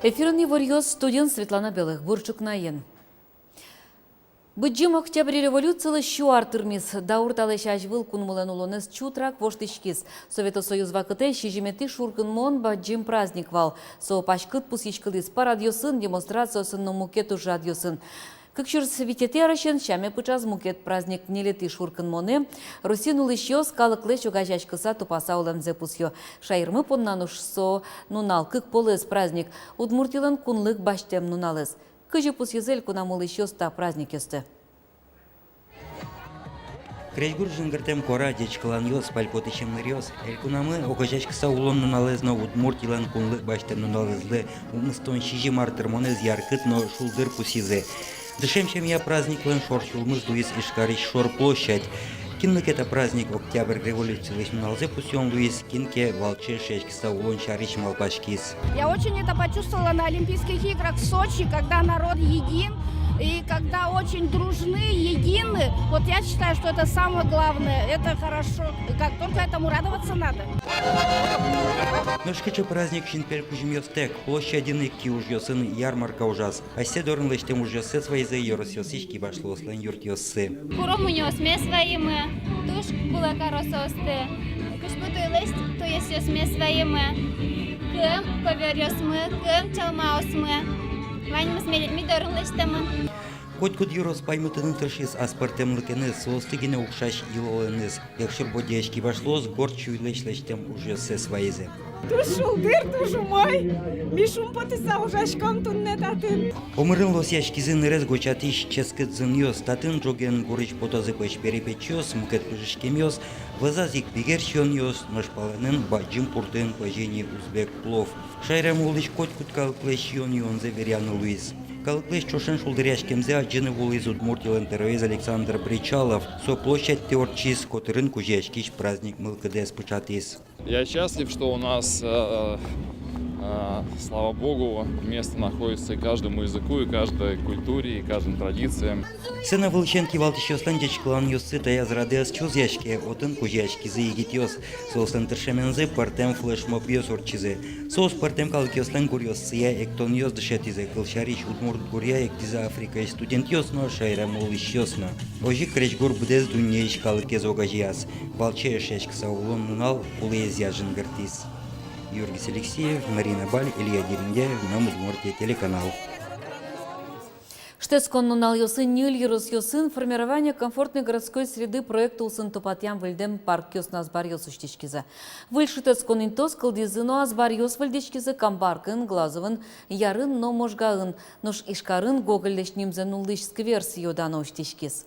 Эфирный варьёз студент Светлана Белых, Бурчук Наен. Быджим октябрь революциялы щуар тырмис. Даурталы шажвыл кунмылын улоныз чутрак воштышкис. Совета Союз вакыты шижимети шургын мон баджим праздник вал. Со пашкыт пусишкылыс парадьосын, демонстрациясын но мукет уж радиосын. Как чурс витете арашен, шаме пучас мукет праздник нелети шуркын моне. Русин улышьё скалыклы чугажачкыса тупаса улемзе пусьё. Шайырмы поннануш со нунал, кык полыс праздник. Удмуртилан кунлык баштем нуналыз. Кыжы пусьезель кунам улышьё ста праздник ёсты. Крежгур жингертем кора дечкалан йос пальпотычем нырьос. Элькунамы окажачкыса улон нуналезно удмуртилан кунлык баштем нуналызлы. Умыстон шижи мартыр монез яркыт, но шулдыр пусьезе. Дышемчем я праздниклен шорчулмыз дуис ишкарич шор площадь. Кинлык это праздник октябрь революции лысмуналзе пусьон Луис кинке волче шечкиса улон чарич малпашкис. Я очень это почувствовала на Олимпийских играх в Сочи, когда народ един и когда очень дружны, едины. Вот я считаю, что это самое главное, это хорошо. Как только этому радоваться надо. Ножкача праздник шинпель пужимёстек, площадины ки уж ёсын ярмарка ужас. А все дорн лечтем уж ёсы свои за ёрос ёсички башло слен юрт ёсы. Куромуньос ме своими, туш кула карососты. Кушпуту лесть, то есть ёс ме своими. Кем ковер ёс мы, кем чалмаос мы. Вань мы ми дорн лечтем. Хоть юрос паймытын тыршис аспартемлыкены солстыгине укшаш илоленыз. Якшыр бодяшки башло с горчу лечлечтем уж ёсы своизе. Тушулдыр, тушумай, мишум потыса ужашкам туннетатын. Омырын лосяшкизын нерез гочатиш ческыдзын ёс, татын жоген горыч потозы көч перепечёс, мукет пыжышкем ёс, вазазик бигерщон ёс, ношпаланын баджим пуртын пожени узбек плов. Шайрам улыч коть куткалыклэш ён ёнзе веряны Луис. Калыклэш чошен шулдыряшкемзе аджыны волыз удмуртилен террориз Александр Причалов, со площадь теорчис, котырын кужешкиш праздник мылкыдес пычатис. Я счастлив, что у нас, слава богу, место находится и каждому языку, и каждой культуре, и каждым традициям. Сына вылченки валтищёстан дечклан ёссы таяз радиас чузяшке, отын кужяшки заигит ёс, соуслен тыршемензе партем флешмоб ёс урчизе. Соус партем калкёслен гурьёс сыя эктон ёс дышетизе, кылшарич удмурт гурья эктиза Африка и студент ёсно, шайра молыш ёсно. Ожи кречгур будез дуньеич калыкез огажиас, валче эшечк саулон нунал, улез яжин гартис. Юргис Алексеев, Марина Баль, Илья Дерендяев, нам Удмуртия телеканал. Штескон нунал ёсын нильерус ёсын формирование комфортной городской среды проекта усын топатьям выльдем парк ёсна азбар ёс уштичкиза. Выльшитескон интос кылдизыно азбар ёс выльдичкиза камбаркын, глазовын, ярын, но можгаын, нош ишкарын гогольдешнимзе нулдыш скверс ёдана уштичкиз.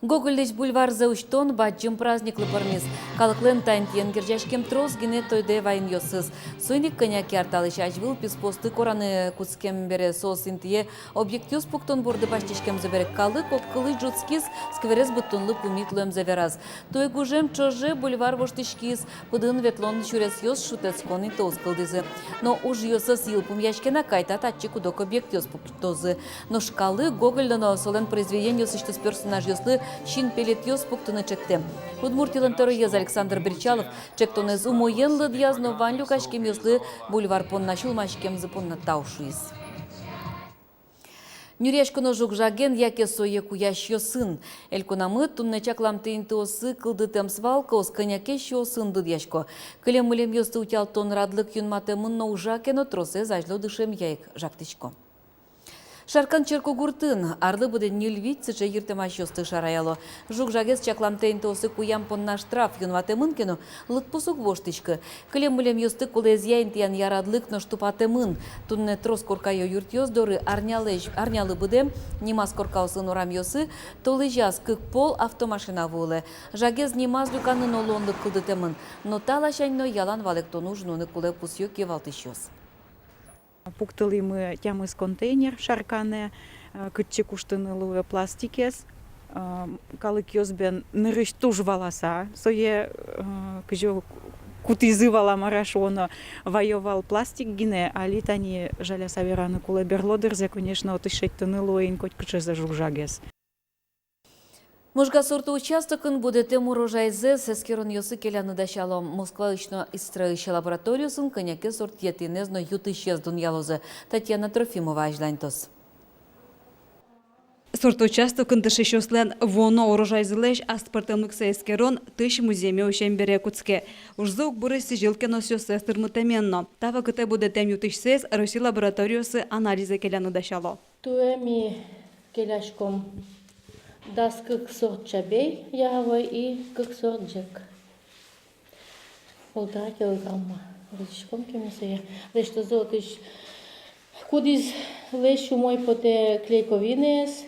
Гоголь бульвар заучтон баджим праздник лыпармис. Калыклен тайнтен гержашкем трос гине тойде вайн ёсыз. Суйник коняки арталыш ажвыл писposты кораны куцкем бере сос интие объектюс пуктон бурды баштишкем заберек калык оккылы джутскис скверез бутунлы пумитлуем завераз. Той гужем чоже бульвар воштишкис пыдын ветлон чурес ёс шутецкон и тоз кылдызы. Но уж ёсыз ил пумяшкена кайта татчи кудок объект ёс пуктозы. Но шкалы Гоголь солен произведение ёсыштыс персонаж ёслы Шин пелет ёс пуктыны чекте. Удмуртилан террориз Александр Бричалов чектонез умоен лыд язно ван люкашкем ёслы бульвар понна шулмашкем запонна таушуиз. Нюрешконо жугжаген яке сое куяш ёсын. Элькунамы тунне чакламты интосы кылдытем свалка ос коняке ёсын дыдяшко. Кылем мылем ёсты утял тон радлык юнматемын но ужакено тросе зажло дышем яек жактычко. Шаркан черкогуртын, арлы буден нильвит сыча ертемаш ёсты шараяло. Жук жагез чакламтейн тосы куям понна штраф юнватемын кено лытпусук воштычкы. Кылем мылем ёсты кулез яйн тиян ярадлык но штупатемын. Тунне трос коркайо юрт ёздоры арнялы будем, нимас коркаусын урам ёсы, толы жаз кык пол автомашина воле. Жагез нимаз люканын олонлык кылдытемын, но талашаньно ялан валектон ужнуны куле пусьё кевалтыш ёс. Пуктали мы тямыз контейнер шаркане, кытче куштынылы пластикес, калык ёсбен нырыш туж валаса, сое кыжо кутизы вала марашоно воевал пластик гине, а литани жаля савераны куле берлодерзе, конечно, отышеттыны лоин коть кыче за жужагес. Можга сорты участокын буде тем урожайзе сескерон йосы келяны дашало Москва истроище лабораториясын коняке сорт етинезно ютыщез дунялозы Татьяна Трофимова ажлантос. Сорт участокын тышещослен воно урожайзылеш аспартамык сескерон тыш муземе ущембере куцке. Ужзук бурыси жилкен осёсы стырмытаменно. Тава кыте буде тем ютышсез Руси лабораториясы анализы келяны дашало. Туеми келяшком das как сорт чабей яговой и как сорт джек. 1,5 килограмма. Разишком кемесея. Лешто золотиш. Кудис лешу мой поте клейковинес.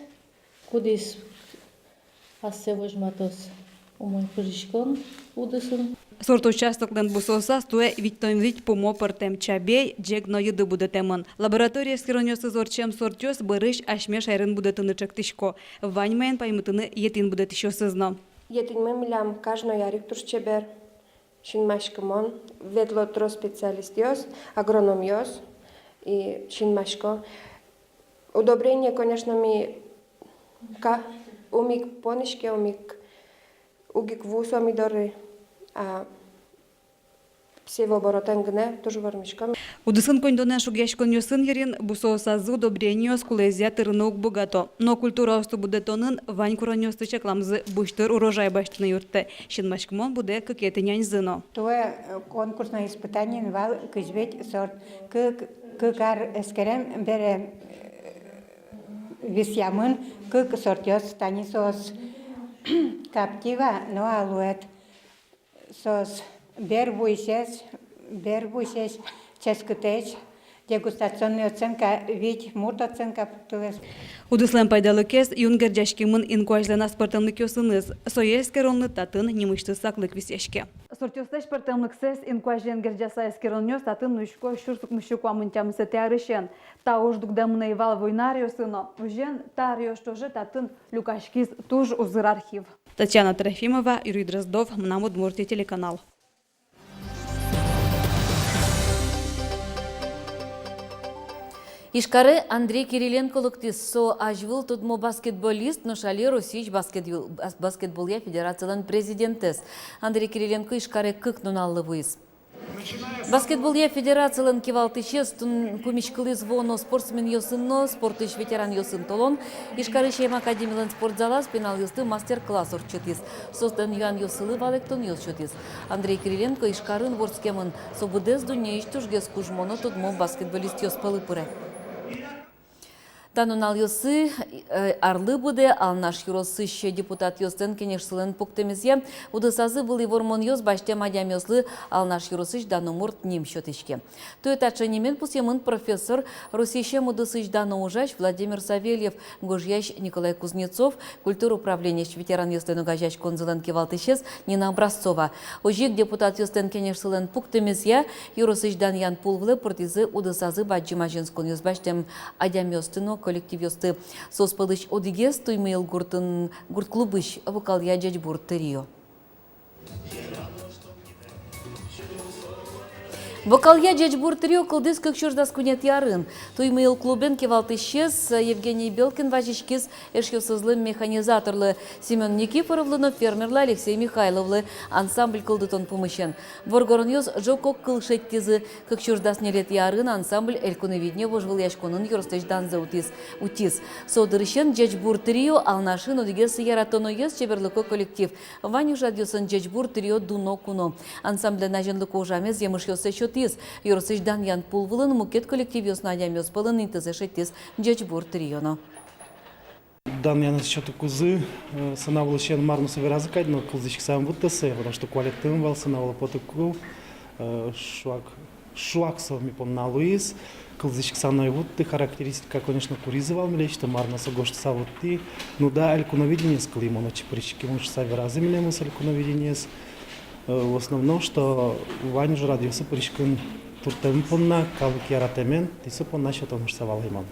Кудис аз се вожматос у мой пожишкон удысын. Сорт участоклен бусоса стуе виттон вить помо партем чабей джек но юды буде темон. Лаборатория скиронёсы зорчем сортёс бырыш ашмеш айрын буде тынычак тышко. Ваньмен паймытыны етин буде тишо сызно. Jetin milям кажно ярик турчебер, шин машкамон, ведло тро специалистиос, агрономиос и шин машко. Удобрение, конечно, ми умик понишке, умик угик вусу амидоры, а всего боротенгне тоже вармишками. Удысын кондонен шугяшкон йосын ерин бусоса зу добрениос кулезия тырынук богато. Но культура осту буде тонын вань куранёсты чекламзы буштыр урожай баштыны юртты. Шин машкмон буде кыкетынянь зыно. Това конкурсное испытание вал кызбет сорт кыкар эскерем бере висямын кык сортёс станисос каптива но алуэт сос бербуйсес ческутеч дегустационная оценка ведь мурт оценка туес. Удыслен пайдалыкес юнгер жашкимын инкуажлена спартамлык йосыныз. Соескеронны татын немышты саклык висешке. Сортёстеш спартамлыксес инкуажленгер жаса эскеронёс татын нушко шурсук мышуку амынчамысы теарышен. Та ождукдамына ивал войнариосыно. Ужен тарио что же татын люкашкиз туж узыр архив. Татьяна Трофимова, Юрий Дроздов, Мнам Удмуртия, телеканал. Ишкары Андрей Кириленко лыктис со ажвыл тудмо баскетболист, но шали Росич баскетболия федерациялан президентес. Андрей Кириленко ишкары кык нуналлы вуиз. Баскетболия федерациялан кивалтычес кумичкылы звоно спортсмен йосынно, спортыш ветеран йосын толон, ишкары шейм академиялан спортзала спинал йосты мастер-класс орчетис. Состан юан йосылы валектон йосчетис. Андрей Кириленко ишкарын ворскемын собудез дуне иштужгес кужмоно тудмо баскетболист йоспалы пыры. Танунал йосы арлы буде, ал наш юросы ще депутат йостен кенешсылын пуктемезге, удысазы был и вормон йос баште мадям йослы, ал наш юросыш дану мурт ним счетышке. Туетача немен пусемын профессор Русищем удысыш дану ужач Владимир Савельев, гожьяч Николай Кузнецов, культура управления ветеран йостен угажач конзылын кевалтышес Нина Образцова. Ожик депутат йостен кенешсылын пуктемезге, юросыш дан ян пулвлы портизы удысазы баджима женскон йос баштем адям йостыно коллектив йосты соспалыш одигес туймейл гурт клубыш вокал яджач буртерио. Вокалия Джаджбур трио кылдыс кыкшурдас кунет ярын. Туймейл клубен кевалтышес Евгений Белкин важичкис эшьёсызлы механизаторлы Семен Никифоровлы, фермерлы Алексей Михайловлы ансамбль кылдытон помощен. Воргороньёс жокок кылшеттизы кыкшурдас нелет ярын ансамбль элькуневидне вожвыл яшконын юрстыш данзы утис. Содырышен Джаджбур трио алнашын одигес яратонойес чеберлыко коллектив. Ваню жадьёсын Джаджбур трио дуно куно. Ансамбль наженлыко ужамез емышьёсы тис. Юросыш дан ян пулвылын мукет коллектив йос надям йос пылын интезешеттис Джаджбур трионо. Дан ян счету кузы сынавлы шен марну соверазыкать, но кузычки сам вытасы, потому что коллектив вал сынавлы потыку шуаксов ми помна Луис, кузычки сам вутты характеристика, конечно, куризывал милечь, что марна согошт савутты, ну да, элькуновидение с климона чепрички, он же соверазы милемус элькуновидение. В основном, что Ваня же родился пришкин туртем понна, калки аратемен, тису понна что он савал иман.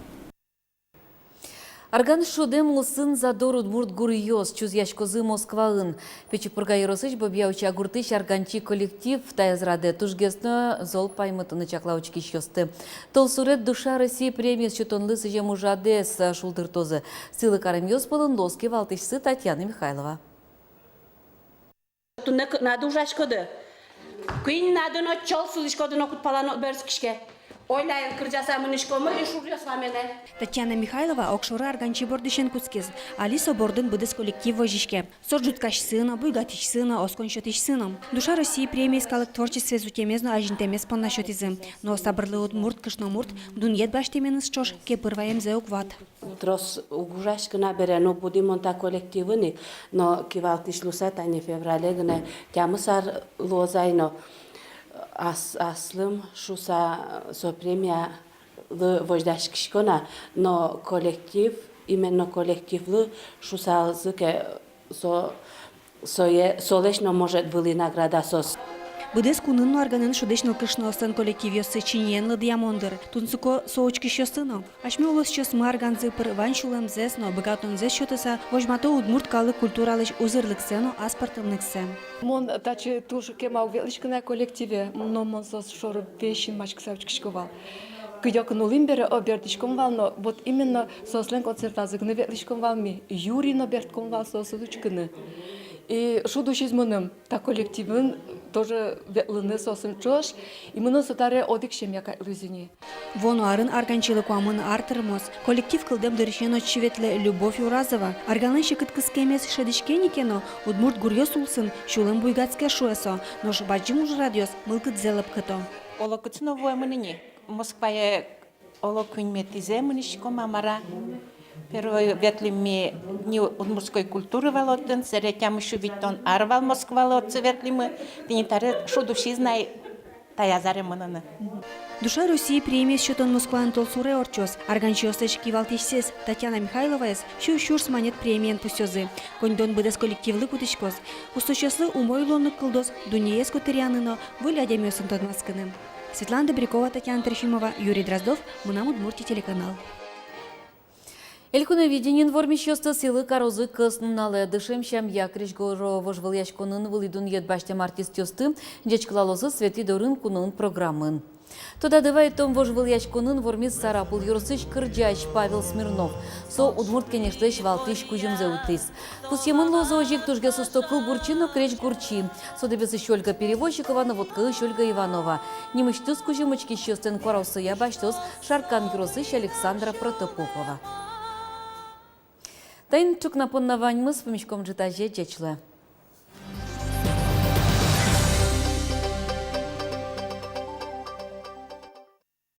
Арган шодем лысын задор удмурт гурьёс, чуз яшкозы Москваын. Печепурга Яросыч бобьяуча гуртыш арганчи коллектив таязраде тужгесно зол паймытыны чаклаучки щёсты. Толсурет душа России премии счетонлы сыжем ужадес шулдыртозы. Силы карамьёс полындоски валтышсы Татьяна Михайлова. Надо ужашкоды. Күйін надо но чол сылышкоды но кутпалано берскишке. Ойлайын кыржаса мынышкомы ишурjasла мене. Татьяна Михайлова окшоры арганчи бордышен куцкез. Али собордын быдыс коллектив вожишке. Сорджуткаш сына, буйгатиш сына, осконшотиш сыном. Душа России премии скалык творчестве зутемезно ажинтемез поннашотизы. Но сабырлы удмурт кышномурт дуньет баштеменыз чош кепырваем зеукват. Трос угужашкына бере, но будем он так коллективыны, но кивалтиш лусет, а не феврале гне. Тямысар лозайно. Аслым шуса со премия вождашкишкона, но коллектив, именно коллективлы шуса зыке солешно может были награда сос. Быдес кунын органын шудешныл кышносын коллектив сочиненлы диамондыр. Тунцуко соочки щосыно. Ашме улос щос марган зыпыр ван шулем зесно, богатон зес щотыса, вожмато удмурт калы культуралыш узырлык сено, аспартымнык сен. Мон таче туж кемал величкина коллективе, но мон сос шор вещин мачк савчкишковал. Кыдёк нулимбере обертишком но вот именно сослен концертазыгны величком валми, Юрий нобертком вал сосудучкыны. И шудушиз мыным, та коллективын тоже ветлыны сосын чош, и мыны сотаре одик шемьяка лызини. Вону арын арганчылы куамын артырмос. Коллектив кылдем дырышен очеветле Любовь Уразова. Арганын шекыт кыскемес шедишкеникено, удмурт гурьёс улсын, шулым буйгацке шуэсо, нож баджим уж радиос мылкыт зелып кыто. Олокыцно воемыныни, Москвае олокынметизе мынишко мамара. Первое ветлими дни удмуртской культуры волотен, серетям еще витон арвал Москва лотцы ветлимы, тинитаре шудуши знай таязаре мынаны. Душа России премии счетон Москван толсуре орчос. Арганчиостыч кивалтишсез Татьяна Михайловаес щурс манет премиен пусёзы. Кондон быдес коллективлы кутышкоз. Усточослы умойлонны кылдос, дуниес котеряныно, вылядемёсын тодмаскыны. Светлана Добрякова, Татьяна Трефимова, Юрий Дроздов, Мунам Удмуртия телеканал. Элькуна виденин вормищёсты силы карозы кысналы дышем щам якриш горо вожвыльяшконын вылидун едбаштем артист-ёсты, дечклалозы свети дорын кунын программын. Тода давай том вожвыльяшконын вормис Сарапул Юрсыч Кырджач Павел Смирнов. Со удмурт кенештыш валтыш кужемзе утыс. Пусьемын лозы ожик тужге сустокыл бурчино креч гурчи. Содебесы Щольга Перевозчикова, Наводка Щольга Иванова. Немыштыз кужемычки щёстен кораусы ябаштос Шаркан Юрсыч Александра Протопопова. Тайн чук напоннавань мы с помещком житаже чечле.